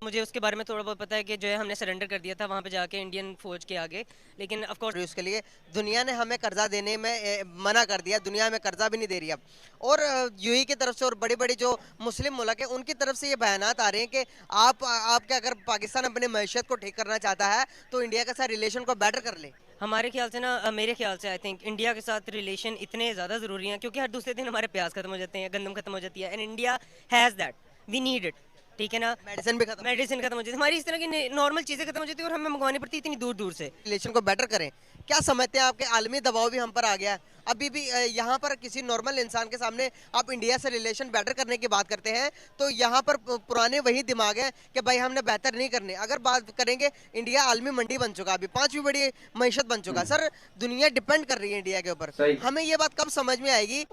मुझे उसके बारे में थोड़ा बहुत पता है कि जो है हमने सरेंडर कर दिया था वहाँ पे जाके इंडियन फौज के आगे, लेकिन ऑफ कोर्स उसके लिए दुनिया ने हमें कर्जा देने में मना कर दिया। दुनिया हमें कर्जा भी नहीं दे रही अब। और यूएई की तरफ से और बड़ी बड़ी जो मुस्लिम मुल्क है उनकी तरफ से ये बयानात आ रहे हैं कि आपके अगर पाकिस्तान अपनी मैशियत को ठीक करना चाहता है तो इंडिया के साथ रिलेशन को बेटर कर ले। हमारे ख्याल से ना मेरे ख्याल से आई थिंक इंडिया के साथ रिलेशन इतने ज़्यादा ज़रूरी हैं क्योंकि हर दूसरे दिन हमारे प्याज खत्म हो जाते हैं, गंदम खत्म हो जाती है, and India has that, we need it. ठीक है ना, मेडिसिन भी खत्म। मेडिसिन खत्म हो जाती है, हमारी इस तरह की नॉर्मल चीज़ें खत्म हो जाती है और हमें मंगवानी पड़ती है इतनी दूर दूर से। रिलेशन को बेटर करें। क्या समझते हैं आपके आलमी दबाव भी हम पर आ गया है? अभी भी यहाँ पर किसी नॉर्मल इंसान के सामने आप इंडिया से रिलेशन बेटर करने की बात करते हैं तो यहाँ पर पुराने वही दिमाग है कि भाई हमने बेहतर नहीं करने। अगर बात करेंगे, इंडिया आलमी मंडी बन चुका, अभी पांचवी बड़ी मीशत बन चुका सर। दुनिया डिपेंड कर रही है इंडिया के ऊपर। हमें ये बात कब समझ में आएगी?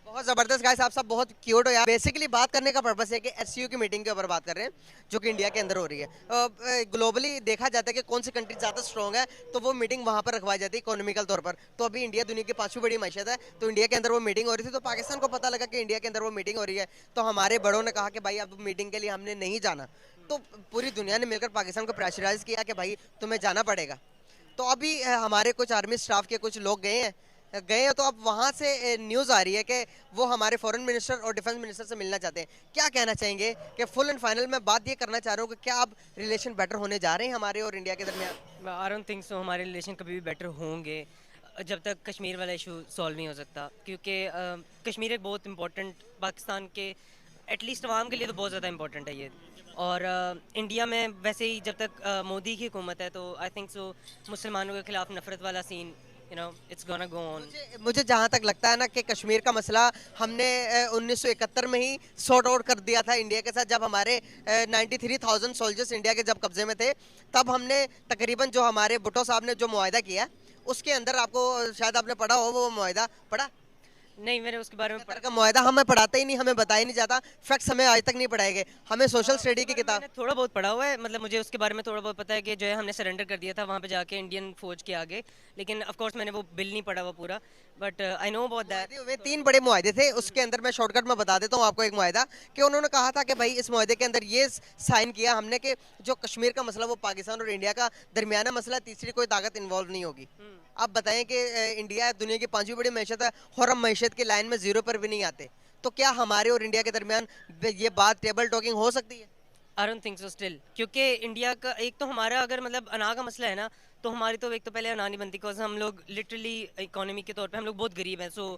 बहुत जबरदस्त गाइस, आप सब बहुत क्यूट हो यार। बेसिकली बात करने का पर्पस है कि एससीओ की मीटिंग के ऊपर बात कर रहे हैं जो कि इंडिया के अंदर हो रही है। ग्लोबली देखा जाता है कि कौन सी कंट्री ज़्यादा स्ट्रॉन्ग है तो वो मीटिंग वहाँ पर रखवाई जाती है इकोनॉमिकल तौर पर। तो अभी इंडिया दुनिया की पांचवी बड़ी मैशत है, तो इंडिया के अंदर वो मीटिंग हो रही थी, तो पाकिस्तान को पता लगा कि इंडिया के अंदर वो मीटिंग हो रही है। तो हमारे बड़ों ने कहा कि भाई अब मीटिंग के लिए हमने नहीं जाना। तो पूरी दुनिया ने मिलकर पाकिस्तान को प्रेशराइज किया कि भाई तुम्हें जाना पड़ेगा। तो अभी हमारे कुछ आर्मी स्टाफ के कुछ लोग गए हैं, तो अब वहाँ से न्यूज़ आ रही है कि वो हमारे फॉरेन मिनिस्टर और डिफेंस मिनिस्टर से मिलना चाहते हैं। क्या कहना चाहेंगे कि फुल एंड फाइनल में बात ये करना चाह रहा हूँ कि क्या अब रिलेशन बेटर होने जा रहे हैं हमारे और इंडिया के दरमियान? आई डोंट थिंक सो हमारे रिलेशन कभी भी बेटर होंगे जब तक कश्मीर वाला इशू सॉल्व नहीं हो सकता, क्योंकि कश्मीर एक बहुत इंपॉर्टेंट पाकिस्तान के एटलीस्ट अवाम के लिए तो बहुत ज़्यादा इंपॉर्टेंट है ये। और इंडिया में वैसे ही जब तक मोदी की हुकूमत है तो आई थिंक सो मुसलमानों के खिलाफ नफरत वाला scene it's gonna go on. मुझे जहाँ तक लगता है ना कि कश्मीर का मसला हमने 1971 में ही सॉर्ट आउट कर दिया था इंडिया के साथ, जब हमारे 93,000 सोल्जर्स इंडिया के जब कब्जे में थे। तब हमने तकरीबन जो हमारे भुट्टो साहब ने जो मुआहदा किया उसके अंदर, आपको शायद आपने पढ़ा हो वो मुआहदा, पढ़ा? नहीं, मैंने उसके बारे में का मुआहदा हमें पढ़ाते ही नहीं, हमें बताया नहीं जाता, फैक्ट्स हमें आज तक नहीं पढ़ाए गए। हमें सोशल स्टडी की किताब मैंने थोड़ा बहुत पढ़ा हुआ है, मतलब मुझे उसके बारे में थोड़ा बहुत पता है कि जो है हमने सरेंडर कर दिया था वहाँ पे जाके इंडियन फौज के आगे, लेकिन ऑफ कोर्स मैंने वो बिल नहीं पढ़ा हुआ पूरा, but I know about that. वे तीन बड़े मुआहदे थे, उसके अंदर मैं शॉर्टकट में बता देता हूँ आपको। एक मुआहदा कि उन्होंने कहा था कि भाई इस मुआहदे के अंदर ये साइन किया हमने कि जो कश्मीर का मसला वो पाकिस्तान और इंडिया का दरमियाना मसला, तीसरी कोई ताकत इन्वॉल्व नहीं होगी। आप बताएं कि इंडिया दुनिया की पांचवी बड़ी मैशत है और हम मैशत की लाइन में जीरो पर भी नहीं आते, तो क्या हमारे और इंडिया के दरमियान ये बात टेबल टॉकिंग हो सकती है? I don't think so still, क्योंकि इंडिया का एक तो हमारा अगर मतलब अना का मसला है ना, तो हमारी तो एक तो पहले अना नहीं बनती, बिकॉज हम लोग लिटरली इकोनॉमी के तौर पे हम लोग बहुत गरीब हैं। So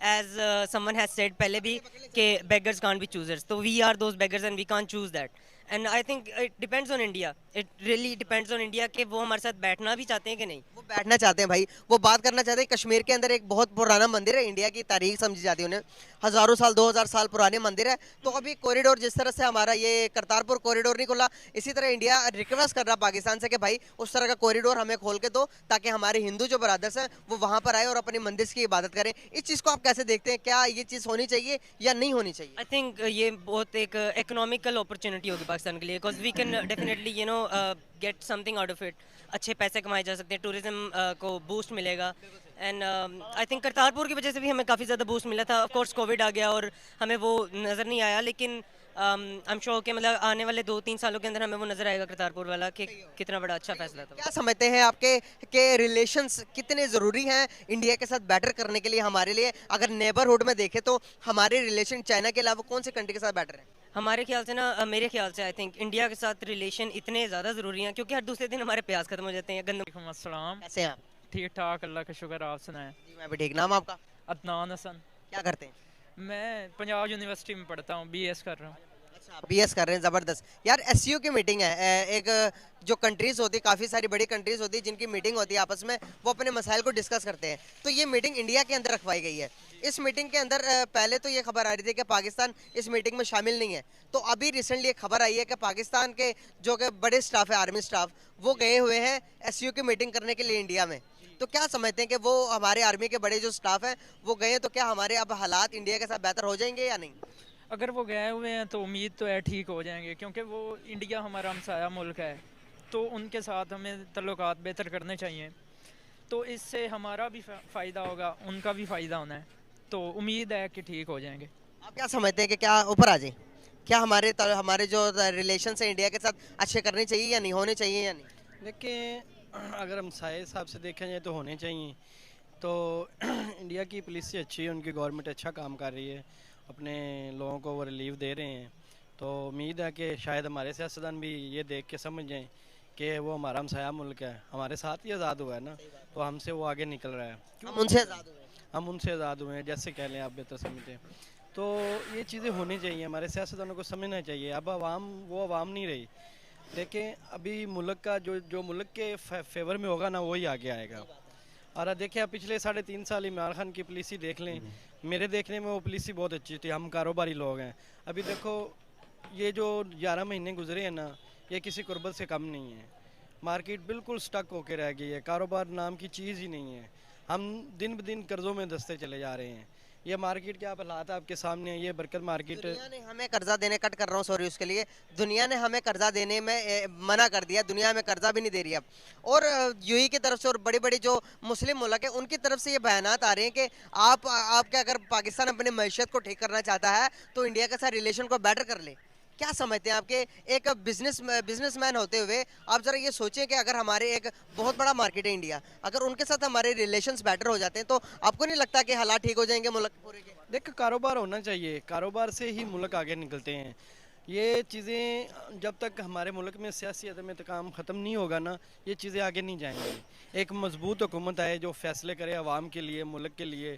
as someone has said पहले भी कि बेगर्स कांट बी चूजर्स, तो we are those beggars and we can't choose that. And I think it depends on India, it really depends on India कि वो हमारे साथ बैठना भी चाहते हैं कि नहीं। वो बैठना चाहते हैं भाई, वो बात करना चाहते हैं। कश्मीर के अंदर एक बहुत पुराना मंदिर है, इंडिया की तारीख समझी जाती है उन्हें, हजारों साल 2000 साल पुराने मंदिर है। तो अभी कॉरिडोर जिस तरह से हमारा ये करतारपुर कॉरिडोर नहीं खुला, इसी तरह इंडिया रिक्वेस्ट कर रहा पाकिस्तान से कि भाई उस तरह का कॉरिडोर हमें खोल के दो ताकि हमारे हिंदू जो ब्रदर्स हैं वो वहाँ पर आए और अपने मंदिर की इबादत करें। इस चीज़ को आप कैसे देखते हैं? क्या ये चीज़ होनी चाहिए या नहीं होनी चाहिए? आई थिंक ये बहुत एक इकोनॉमिकल अपॉर्चुनिटी होगी पाकिस्तान के लिए, because we can definitely get something out of it. अच्छे पैसे कमाए जा सकते हैं, टूरिज्म को बूस्ट मिलेगा। एंड आई थिंक करतारपुर की वजह से भी हमें काफ़ी ज़्यादा बूस्ट मिला था। ऑफ कोर्स कोविड आ गया और हमें वो नज़र नहीं आया, लेकिन आई एम श्योर कि मतलब आने वाले 2-3 सालों के अंदर हमें वो नज़र आएगा करतारपुर वाला कि कितना बड़ा अच्छा फैसला था। क्या समझते हैं आपके के रिलेशंस कितने ज़रूरी हैं इंडिया के साथ बेटर करने के लिए हमारे लिए? अगर नेबरहुड में देखें तो हमारे रिलेशन चाइना के अलावा कौन सी कंट्री के साथ बेटर है? हमारे ख्याल से ना मेरे ख्याल से आई थिंक इंडिया के साथ रिलेशन इतने ज़्यादा ज़रूरी हैं क्योंकि हर दूसरे दिन हमारे प्याज खत्म हो जाते हैं, गंदम। वालेकुम अस्सलाम। कैसे हैं आप? ठीक ठाक, अल्लाह का शुक्र, आप सुनाएं। जी मैं भी ठीक। नाम आपका? अदनान हसन। क्या करते हैं? मैं पंजाब यूनिवर्सिटी में पढ़ता हूँ, बीएस कर रहा हूँ। अच्छा, बीएस कर रहे हैं, ज़बरदस्त यार। एससीओ की मीटिंग है, एक जो कंट्रीज़ होती है, काफ़ी सारी बड़ी कंट्रीज़ होती है जिनकी मीटिंग होती है आपस में, वो अपने मसाइल को डिस्कस करते हैं। तो ये मीटिंग इंडिया के अंदर रखवाई गई है। इस मीटिंग के अंदर पहले तो ये खबर आ रही थी कि पाकिस्तान इस मीटिंग में शामिल नहीं है। तो अभी रिसेंटली एक खबर आई है कि पाकिस्तान के जो कि बड़े स्टाफ है, आर्मी स्टाफ, वो गए हुए हैं एससीओ की मीटिंग करने के लिए इंडिया में। तो क्या समझते हैं कि वो हमारे आर्मी के बड़े जो स्टाफ हैं वो गए, तो क्या हमारे अब हालात इंडिया के साथ बेहतर हो जाएंगे या नहीं? अगर वो गए हुए हैं तो उम्मीद तो है ठीक हो जाएंगे, क्योंकि वो इंडिया हमारा हमसाया मुल्क है, तो उनके साथ हमें तल्लुकात बेहतर करने चाहिए। तो इससे हमारा भी फ़ायदा होगा, उनका भी फ़ायदा होना है, तो उम्मीद है कि ठीक हो जाएंगे। आप क्या समझते हैं कि क्या ऊपर आ जाए? क्या हमारे जो रिलेशन है इंडिया के साथ अच्छे करने चाहिए या नहीं, होने चाहिए या नहीं? देखिए, अगर हम सारे हिसाब से देखा जाए तो होने चाहिए। तो इंडिया की पुलिस अच्छी है, उनकी गवर्नमेंट अच्छा काम कर रही है, अपने लोगों को वो रिलीफ दे रहे हैं। तो उम्मीद है कि शायद हमारे सियासतदान भी ये देख के समझ जाएं कि वो हमारा हमसाया मुल्क है, हमारे साथ ही आज़ाद हुआ है ना, तो हमसे वो आगे निकल रहा है। हम उनसे आज़ाद हुए हैं। हम उनसे आज़ाद हुए हैं, जैसे कह लें आप बेहतर समझते हैं। तो ये चीज़ें होनी चाहिए, हमारे सियासतदानों को समझना चाहिए। अब वो आवाम नहीं रही। देखें, अभी मुल्क का जो मुल्क के फेवर में होगा ना, वही आगे आएगा। और देखिए, आप पिछले 3.5 साल इमरान खान की पॉलिसी देख लें, मेरे देखने में वो पॉलिसी बहुत अच्छी थी। हम कारोबारी लोग हैं। अभी देखो, ये जो 11 महीने गुजरे हैं ना, ये किसी कुर्बत से कम नहीं है। मार्केट बिल्कुल स्टक होकर रह गई है, कारोबार नाम की चीज़ ही नहीं है। हम दिन ब दिन कर्ज़ों में दसते चले जा रहे हैं। ये मार्केट क्या हालात आपके सामने है, ये बरकत मार्केट। दुनिया ने हमें कर्जा देने, कट कर रहा हूँ सॉरी उसके लिए, दुनिया ने हमें कर्जा देने में मना कर दिया। दुनिया में कर्जा भी नहीं दे रही अब। और यूएई की तरफ से और बड़ी बड़ी जो मुस्लिम मुल्क है उनकी तरफ से ये बयानात आ रहे हैं कि आपके अगर पाकिस्तान अपनी मैशियत को ठीक करना चाहता है तो इंडिया के साथ रिलेशन को बेटर कर ले। क्या समझते हैं आपके एक बिजनेसमैन होते हुए आप जरा ये सोचें कि अगर हमारे एक बहुत बड़ा मार्केट है इंडिया, अगर उनके साथ हमारे रिलेशंस बेटर हो जाते हैं तो आपको नहीं लगता कि हालात ठीक हो जाएंगे मुल्क पूरे के? देखो, कारोबार होना चाहिए, कारोबार से ही मुल्क आगे निकलते हैं। ये चीज़ें जब तक हमारे मुल्क में सियासी अदम इत्तेकाम ख़त्म नहीं होगा ना, ये चीज़ें आगे नहीं जाएंगी। एक मजबूत हुकूमत आए जो फैसले करे आवाम के लिए, मुल्क के लिए,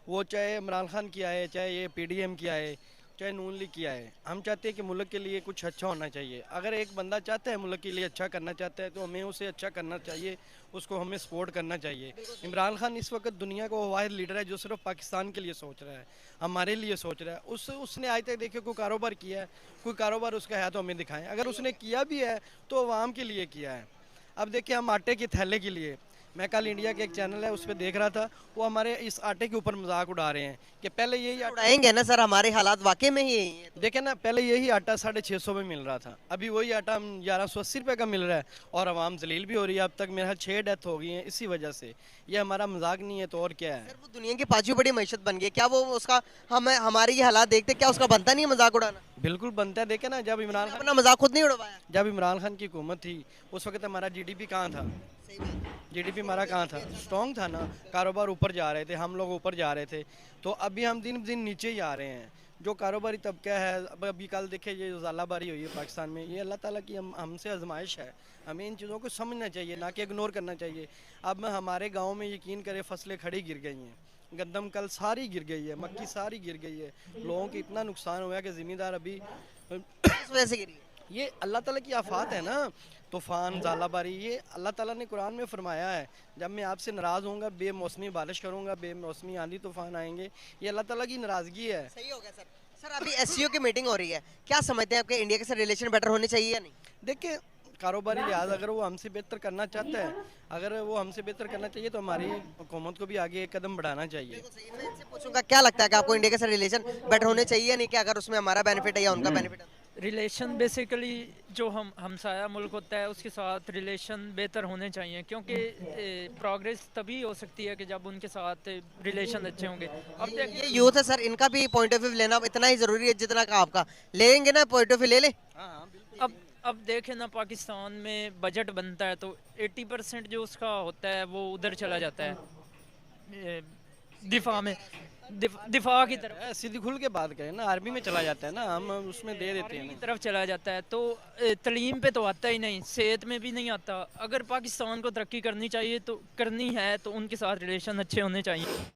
वो चाहे इमरान खान की आए, चाहे ये PDM की आए, चाहे नून लीग की आए। हम चाहते हैं कि मुल्क के लिए कुछ अच्छा होना चाहिए। अगर एक बंदा चाहता है मुल्क के लिए अच्छा करना चाहता है तो हमें उसे अच्छा करना चाहिए, उसको हमें सपोर्ट करना चाहिए। इमरान खान इस वक्त दुनिया का वो वाहिद लीडर है जो सिर्फ पाकिस्तान के लिए सोच रहा है, हमारे लिए सोच रहा है। उसने आज तक देखिए कोई कारोबार किया है, कोई कारोबार उसका है तो हमें दिखाएं। अगर उसने किया भी है तो आवाम के लिए किया है। अब देखिए, हम आटे के थैले के लिए, मैं कल इंडिया के एक चैनल है उस पर देख रहा था, वो हमारे इस आटे के ऊपर मजाक उड़ा रहे हैं कि पहले यही उड़ाएंगे ना सर, हमारे हालात वाकई में ही यही हैं। देखें ना, पहले यही आटा 650 में मिल रहा था, अभी वही आटा 1180 रुपये का मिल रहा है और आवाम जलील भी हो रही है। अब तक मेरा 6 डेथ हो गई हैं इसी वजह से। ये हमारा मजाक नहीं है तो और क्या है? सर, वो दुनिया की 5वीं बड़ी मैशत बन गई, क्या वो उसका हमारे ये हालात देखते, क्या उसका बनता नहीं है मजाक उड़ाना? बिल्कुल बनता है। देखे ना, जब इमरान खान अपना मजाक खुद नहीं उड़वाया। जब इमरान खान की हुकूमत थी उस वक्त हमारा GDP कहाँ था? GDP हमारा कहाँ था? स्ट्रॉन्ग था ना, कारोबार ऊपर जा रहे थे, हम लोग ऊपर जा रहे थे। तो अभी हम दिन ब दिन नीचे ही आ रहे हैं। जो कारोबारी तबका है, अब अभी कल देखिए ये ज़ालाबारी हुई है पाकिस्तान में, ये अल्लाह ताला की हमसे आजमाइश है। हमें इन चीज़ों को समझना चाहिए, ना कि इग्नोर करना चाहिए। अब हमारे गाँव में यकीन करें फसलें खड़ी गिर गई हैं, गंदम कल सारी गिर गई है, मक्की सारी गिर गई है, लोगों को इतना नुकसान हुआ है कि ज़िम्मेदार अभी इस वजह से गिरी है। ये अल्लाह ताला की आफात है ना, तूफ़ान ज़ालाबारी, ये अल्लाह ताला ने कुरान में फरमाया है। जब मैं आपसे नाराज़ होऊंगा, बेमौसमी बारिश करूंगा, बेमौसमी आंधी तूफ़ान आएंगे, ये अल्लाह ताला की नाराज़गी है। सही हो गया सर। सर, अभी SCO की मीटिंग हो रही है, क्या समझते हैं आपके इंडिया के साथ रिलेशन बेटर होने चाहिए या नहीं? देखिए, कारोबारी लिहाज अगर वो हमसे बेहतर करना चाहता है, अगर वो हमसे बेहतर करना चाहिए तो हमारी हुकूमत को भी आगे एक कदम बढ़ाना चाहिए। मैं इनसे पूछूंगा, क्या लगता है कि आपको इंडिया के साथ रिलेशन बेटर होने चाहिए या नहीं, कि अगर उसमें हमारा बेनिफिट है या उनका बेनिफिट है? रिलेशन बेसिकली जो हमसाया मुल्क होता है उसके साथ रिलेशन बेहतर होने चाहिए, क्योंकि प्रोग्रेस तभी हो सकती है कि जब उनके साथ रिलेशन अच्छे होंगे। अब ये यूथ है सर, इनका भी पॉइंट ऑफ व्यू लेना इतना ही जरूरी है जितना का आपका। लेंगे ना पॉइंट ऑफ व्यू, ले ले। अब देखें ना, पाकिस्तान में बजट बनता है तो 80% जो उसका होता है वो उधर चला जाता है, दिफा में, दिफा की तरफ। सीधी खुल के बात करें ना, आर्मी में चला जाता है ना, हम उसमें दे देते हैं की तरफ चला जाता है। तो तलीम पे तो आता ही नहीं, सेहत में भी नहीं आता। अगर पाकिस्तान को तरक्की करनी चाहिए तो करनी है तो उनके साथ रिलेशन अच्छे होने चाहिए।